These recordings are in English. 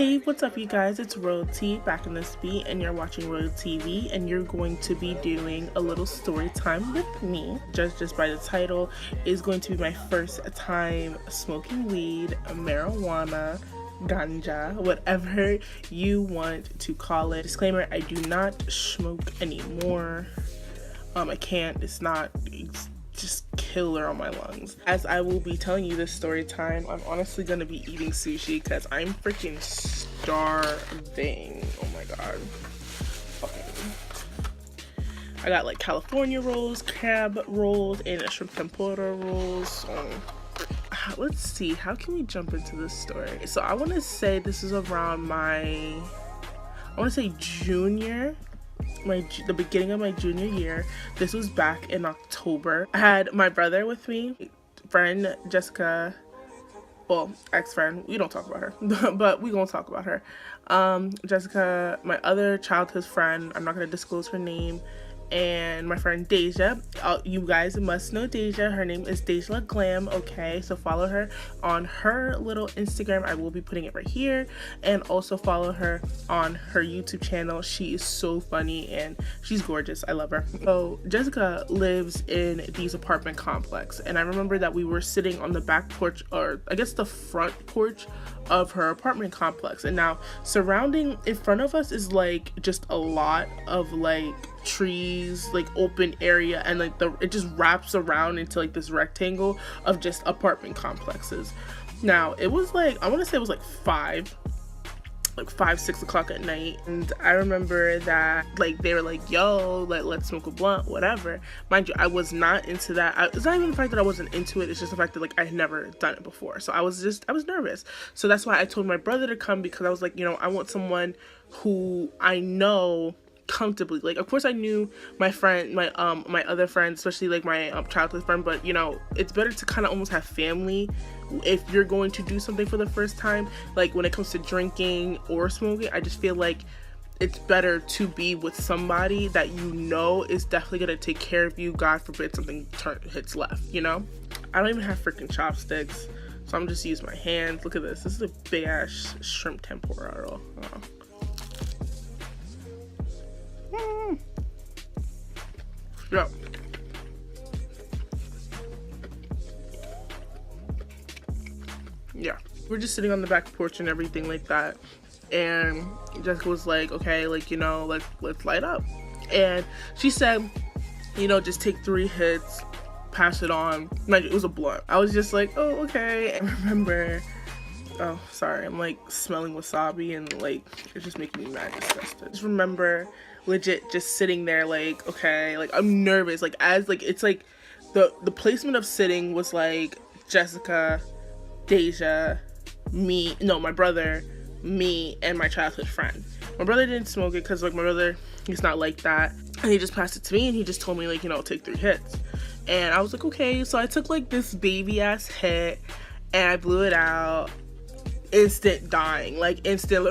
Hey, what's up you guys? It's Royalty back in this beat, and you're watching RoyalTV, and you're going to be doing a little story time with me. Just by the title, is going to be my first time smoking weed, marijuana, ganja, whatever you want to call it. Disclaimer, I do not smoke anymore. I can't. It's just killer on my lungs. As I will be telling you this story time, I'm honestly gonna be eating sushi because I'm freaking starving. Oh my god. I got like California rolls, crab rolls, and a shrimp tempura rolls. So let's see, how can we jump into this story? So I want to say this is around the beginning of my junior year. This was back in October. I had my brother with me, friend Jessica, well, ex-friend, we don't talk about her, but we gonna talk about her. Jessica, my other childhood friend, I'm not gonna disclose her name, and my friend Deja. You guys must know Deja. Her name is Dejalaglam, okay? So follow her on her little Instagram. I will be putting it right here. And also follow her on her YouTube channel. She is so funny and she's gorgeous. I love her. So Jessica lives in these apartment complex. And I remember that we were sitting on the back porch, or I guess the front porch of her apartment complex. And now surrounding in front of us is like just a lot of like trees, like open area, and like it just wraps around into like this rectangle of just apartment complexes. Now it was like, I want to say it was like 6 o'clock at night, and I remember that like they were like, yo, let's smoke a blunt, whatever. Mind you, I was not into that. It's not even the fact that I wasn't into it, it's just the fact that like I had never done it before. So I was nervous. So that's why I told my brother to come, because I was like, you know, I want someone who I know comfortably. Like, of course I knew my friend, my other friends, especially like my childhood friend, but you know, it's better to kind of almost have family if you're going to do something for the first time. Like when it comes to drinking or smoking, I just feel like it's better to be with somebody that you know is definitely gonna take care of you. God forbid something hits left, you know? I don't even have freaking chopsticks, so I'm just using my hands. Look at this. This is a big ass shrimp tempura roll. Yeah. Yeah. We're just sitting on the back porch and everything like that. And Jessica was like, okay, like, you know, let's light up. And she said, you know, just take 3 hits, pass it on. Like, it was a blunt. I was just like, oh, okay. And I remember, oh, sorry, I'm like smelling wasabi and like, it's just making me mad disgusted. Just remember legit just sitting there like, okay, like I'm nervous, like as like it's like the placement of sitting was like Jessica, Deja, me, no, my brother, me, and my childhood friend. My brother didn't smoke it because like my brother, he's not like that, and he just passed it to me and he just told me like, you know, take 3 hits. And I was like, okay. So I took like this baby ass hit and I blew it out. Instant dying, like instant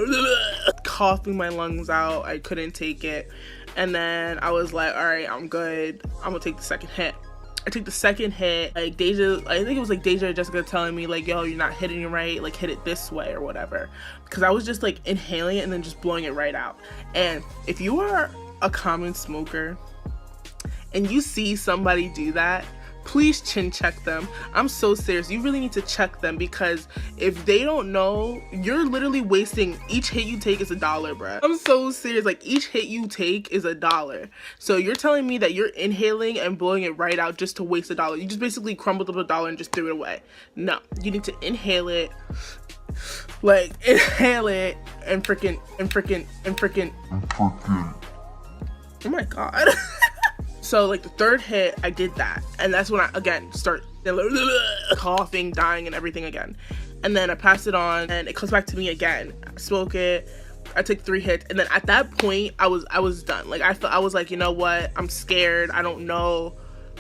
coughing my lungs out. I couldn't take it. And then I was like, all right, I'm good, I'm gonna take the second hit. I took the second hit. Like Deja, I think it was like Deja or Jessica telling me like, yo, you're not hitting it right, like hit it this way or whatever, because I was just like inhaling it and then just blowing it right out. And if you are a common smoker and you see somebody do that, please chin check them. I'm so serious. You really need to check them, because if they don't know, you're literally wasting, each hit you take is $1, bruh. I'm so serious. Like each hit you take is $1. So you're telling me that you're inhaling and blowing it right out just to waste $1. You just basically crumbled up $1 and just threw it away. No, you need to inhale it, like inhale it and freaking. Oh my god. So like the 3rd hit, I did that, and that's when I again start coughing, dying, and everything again. And then I pass it on, and it comes back to me again. I smoke it. I take 3 hits, and then at that point, I was done. Like I was like, you know what? I'm scared. I don't know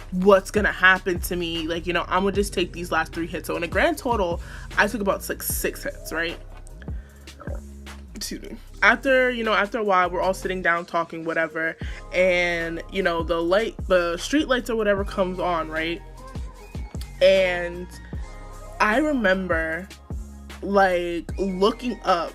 what's gonna happen to me. Like, you know, I'm gonna just take these last 3 hits. So in a grand total, I took about like 6 hits, right? Excuse me. After a while, we're all sitting down talking, whatever, and you know, the street lights or whatever comes on, right? And I remember like looking up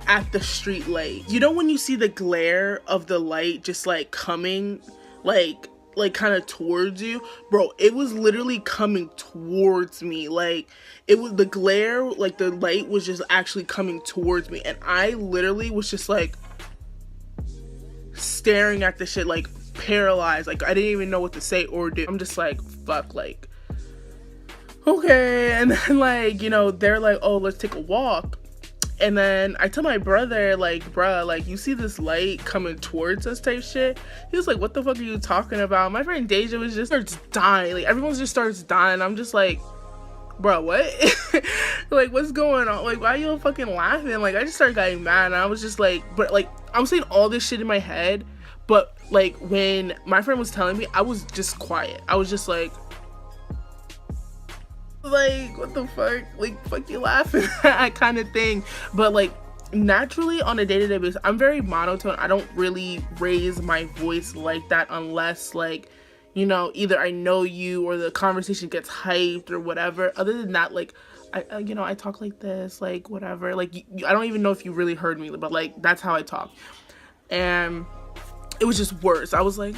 at the street light. You know when you see the glare of the light just like coming like kind of towards you, bro, it was literally coming towards me. Like it was the glare, like the light was just actually coming towards me, and I literally was just like staring at the shit, like paralyzed. Like I didn't even know what to say or do. I'm just like, fuck, like okay. And then like, you know, they're like, oh, let's take a walk. And then I tell my brother, like, bruh, like, you see this light coming towards us type shit? He was like, what the fuck are you talking about? My friend Deja was just starts dying. Like, everyone just starts dying. I'm just like, bro, what? Like, what's going on? Like, why are you fucking laughing? Like, I just started getting mad, and I was just like, but like, I'm saying all this shit in my head, but like, when my friend was telling me, I was just quiet. I was just like, what the fuck? Like, fuck you laughing at kind of thing. But like, naturally on a day-to-day basis, I'm very monotone. I don't really raise my voice like that unless like, you know, either I know you or the conversation gets hyped or whatever. Other than that, like, I you know, I talk like this, like whatever. Like, I don't even know if you really heard me, but like, that's how I talk. And it was just worse. I was like,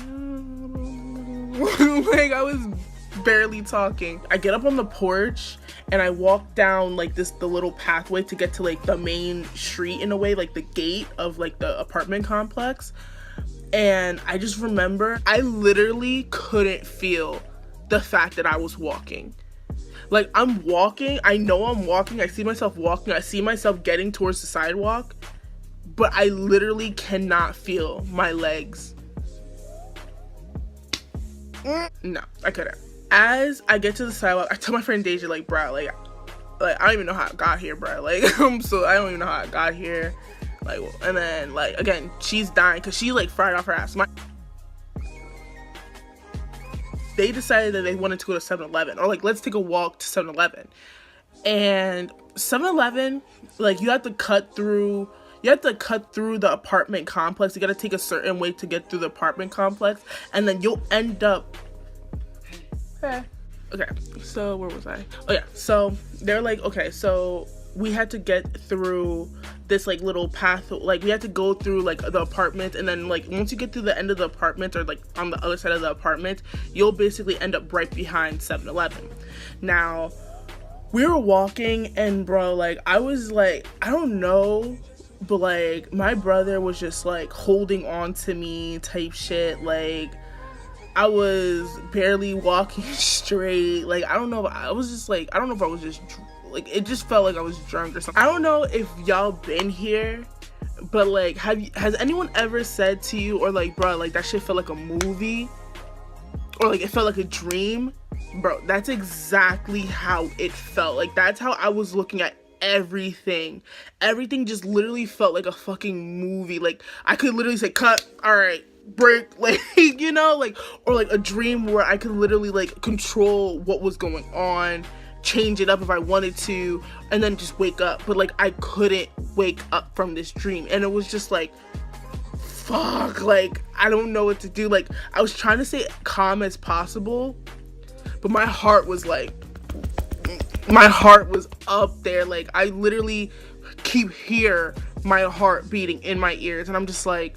like I was barely talking. I get up on the porch and I walk down like the little pathway to get to like the main street in a way, like the gate of like the apartment complex. And I just remember I literally couldn't feel the fact that I was walking. Like, I'm walking, I know I'm walking, I see myself walking, I see myself getting towards the sidewalk, but I literally cannot feel my legs. No, I couldn't. As I get to the sidewalk, I tell my friend Deja, like, bro, like I don't even know how I got here, bro. Like, I don't even know how I got here. Like, and then, like, again, she's dying because she, like, fried off her ass. They decided that they wanted to go to 7-Eleven, or, like, let's take a walk to 7-Eleven. And 7-Eleven, like, you have to cut through the apartment complex. You got to take a certain way to get through the apartment complex, and then you'll end up... Okay, so where was I? Oh yeah, so they're like, okay, so we had to get through this like little path, like we had to go through like the apartment, and then like once you get to the end of the apartment, or like on the other side of the apartment, you'll basically end up right behind 7-Eleven. Now, we were walking, and bro, like I was like, I don't know, but like my brother was just like holding on to me type shit. Like, I was barely walking straight. Like, I don't know if I was just like, I don't know if I was just like, it just felt like I was drunk or something. I don't know if y'all been here, but like, has anyone ever said to you, or like, bro, like that shit felt like a movie, or like it felt like a dream? Bro, that's exactly how it felt. Like, that's how I was looking at everything. Everything just literally felt like a fucking movie. Like, I could literally say, cut, all right, break, like, you know, like, or like a dream where I could literally like control what was going on, change it up if I wanted to, and then just wake up. But like, I couldn't wake up from this dream, and it was just like, fuck, like I don't know what to do. Like, I was trying to stay calm as possible, but my heart was up there. Like, I literally hear my heart beating in my ears, and I'm just like,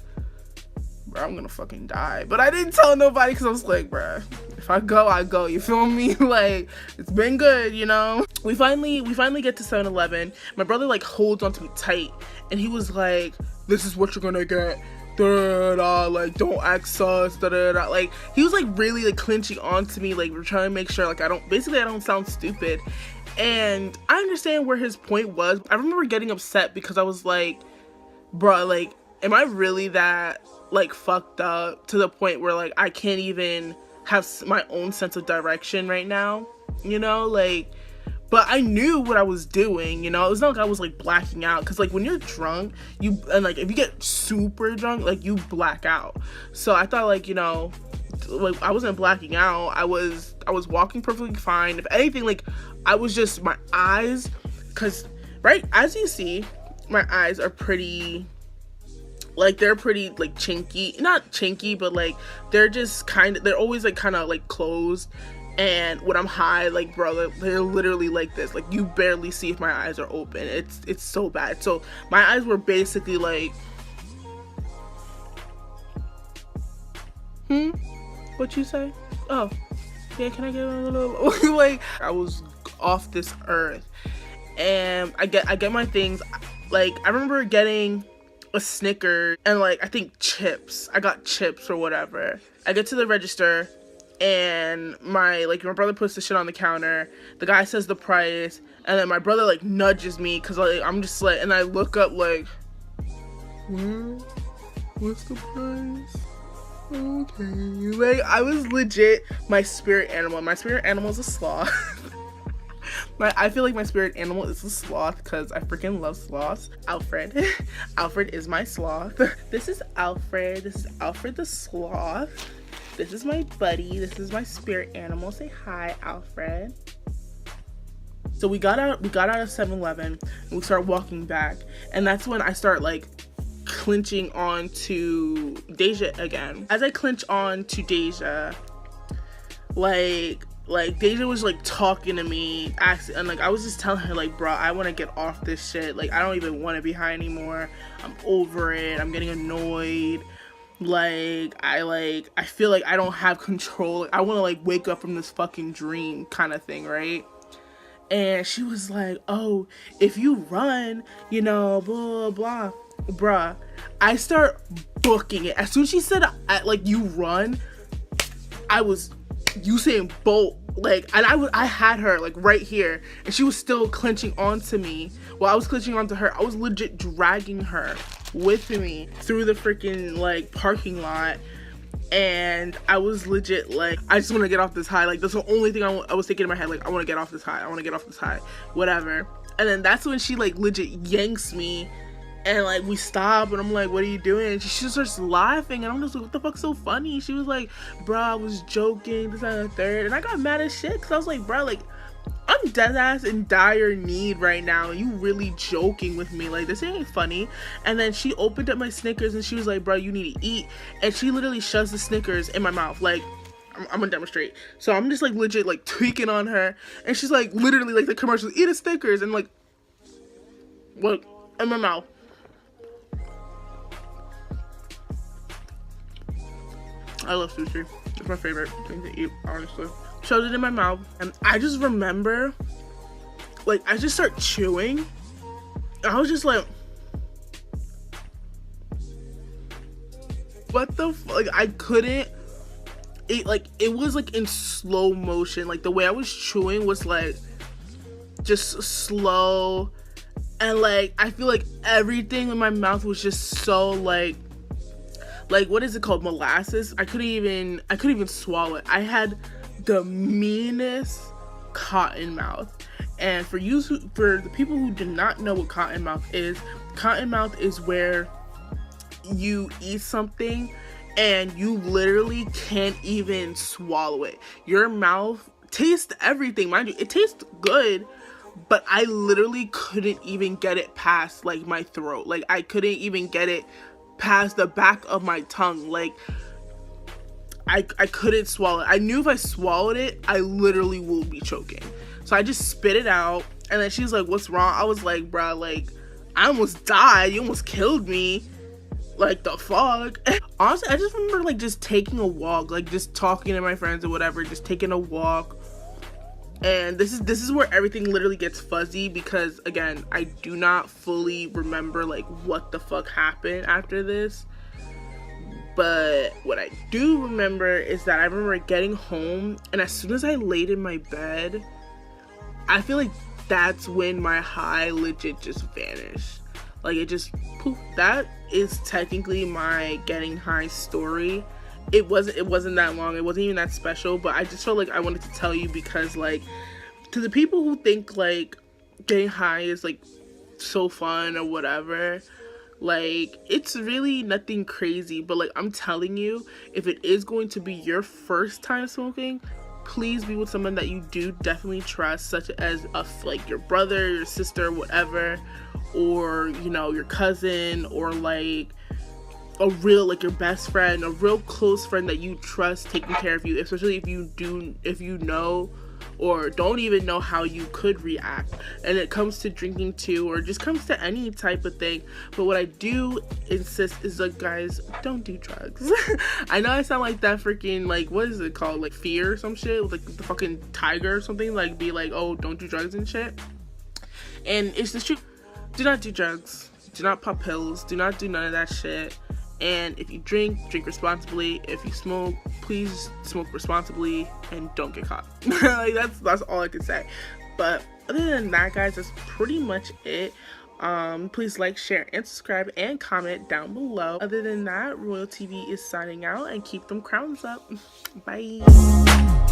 bro, I'm gonna fucking die. But I didn't tell nobody because I was like, bro, if I go, I go. You feel me? Like, it's been good, you know? We finally get to 7-Eleven. My brother like holds onto me tight, and he was like, this is what you're gonna get. Da, da, like, don't ask us. Da, da, da. Like, he was like really like clinching onto me. Like, we're trying to make sure like I don't sound stupid. And I understand where his point was. I remember getting upset because I was like, bro, like, am I really that like fucked up to the point where like I can't even have my own sense of direction right now, you know? Like, but I knew what I was doing, you know? It was not like I was like blacking out, because like when you're drunk, and like if you get super drunk, like you black out. So I thought, like, you know, like I wasn't blacking out. I was walking perfectly fine. If anything, like I was just, my eyes, because right as you see, my eyes are pretty, like, they're pretty like chinky, not chinky, but like they're just kind of, they're always like kind of like closed. And when I'm high, like, bro, they're literally like this. Like, you barely see if my eyes are open. It's so bad. So my eyes were basically like, what you say? Oh, yeah, can I get a little like, I was off this earth. And I get my things. Like, I remember getting a Snicker and, like, I think chips. I got chips or whatever. I get to the register, and my brother puts the shit on the counter. The guy says the price, and then my brother, like, nudges me, because, like, I'm just like, and I look up, like, what's the price? Okay. Like, I was legit my spirit animal. My spirit animal is a sloth. I feel like my spirit animal is a sloth because I freaking love sloths. Alfred. Alfred is my sloth. This is Alfred. This is Alfred the sloth. This is my buddy. This is my spirit animal. Say hi, Alfred. So we got out of 7-Eleven and we start walking back. And that's when I start, like, clinching on to Deja again. As I clinch on to Deja, like Deja was, like, talking to me, asking, and, like, I was just telling her, like, bro, I want to get off this shit. Like, I don't even want to be high anymore. I'm over it. I'm getting annoyed. Like, I feel like I don't have control. Like, I want to, like, wake up from this fucking dream kind of thing, right? And she was like, oh, if you run, you know, blah, blah, bruh. I start booking it. As soon as she said, like, you run, I was Usain Bolt, like, and I had her, like, right here, and she was still clenching onto me while I was clenching onto her. I was legit dragging her with me through the freaking, like, parking lot, and I was legit like, I just want to get off this high. Like, that's the only thing I was thinking in my head, like, I want to get off this high, I want to get off this high, whatever. And then that's when she, like, legit yanks me, and, like, we stop, and I'm like, what are you doing? And she starts laughing, and I'm just like, what the fuck's so funny? She was like, bro, I was joking, this, that, and the third. And I got mad as shit, because I was like, bro, like, I'm dead ass in dire need right now, and you really joking with me. Like, this ain't funny. And then she opened up my Snickers, and she was like, bro, you need to eat. And she literally shoves the Snickers in my mouth. Like, I'm gonna demonstrate. So I'm just, like, legit, like, tweaking on her. And she's like, literally, like, the commercial, eat a Snickers. And, like, what? In my mouth. I love sushi. It's my favorite thing to eat, honestly. Shoved it in my mouth, and I just remember, like, I just start chewing, and I was just like, what the fuck? Like, I couldn't eat. Like, it was, like, in slow motion. Like, the way I was chewing was, like, just slow, and, like, I feel like everything in my mouth was just so, like, what is it called? Molasses? I couldn't even swallow it. I had the meanest cotton mouth. And for the people who do not know what cotton mouth is where you eat something and you literally can't even swallow it. Your mouth tastes everything, mind you. It tastes good, but I literally couldn't even get it past, like, my throat. Like, I couldn't even get it past the back of my tongue. Like, I couldn't swallow it. I knew if I swallowed it, I literally will be choking. So I just spit it out, and then she was like, what's wrong? I was like, bruh, like, I almost died. You almost killed me. Like, the fuck? Honestly, I just remember, like, just taking a walk, like, just talking to my friends or whatever, just taking a walk. And this is where everything literally gets fuzzy, because, again, I do not fully remember, like, what the fuck happened after this. But what I do remember is that I remember getting home, and as soon as I laid in my bed, I feel like that's when my high legit just vanished. Like, it just poof. That is technically my getting high story. It wasn't that long. It wasn't even that special, but I just felt like I wanted to tell you because, like, to the people who think, like, getting high is, like, so fun or whatever, like, it's really nothing crazy. But, like, I'm telling you, if it is going to be your first time smoking, please be with someone that you do definitely trust, such as like your brother, your sister, whatever, or, you know, your cousin, or like a real, like, your best friend, a real close friend that you trust taking care of you, especially if you know or don't even know how you could react. And it comes to drinking too, or just comes to any type of thing. But what I do insist is, like, guys, don't do drugs. I know I sound like that freaking, like, what is it called, like Fear or some shit, like the fucking tiger or something, like, be like, oh, don't do drugs and shit. And it's the truth. Do not do drugs, do not pop pills, do not do none of that shit. And if you drink responsibly. If you smoke, please smoke responsibly and don't get caught. Like, that's all I can say. But other than that, guys, that's pretty much it. Please like, share, and subscribe, and comment down below. Other than that, Royal TV is signing out, and keep them crowns up. Bye.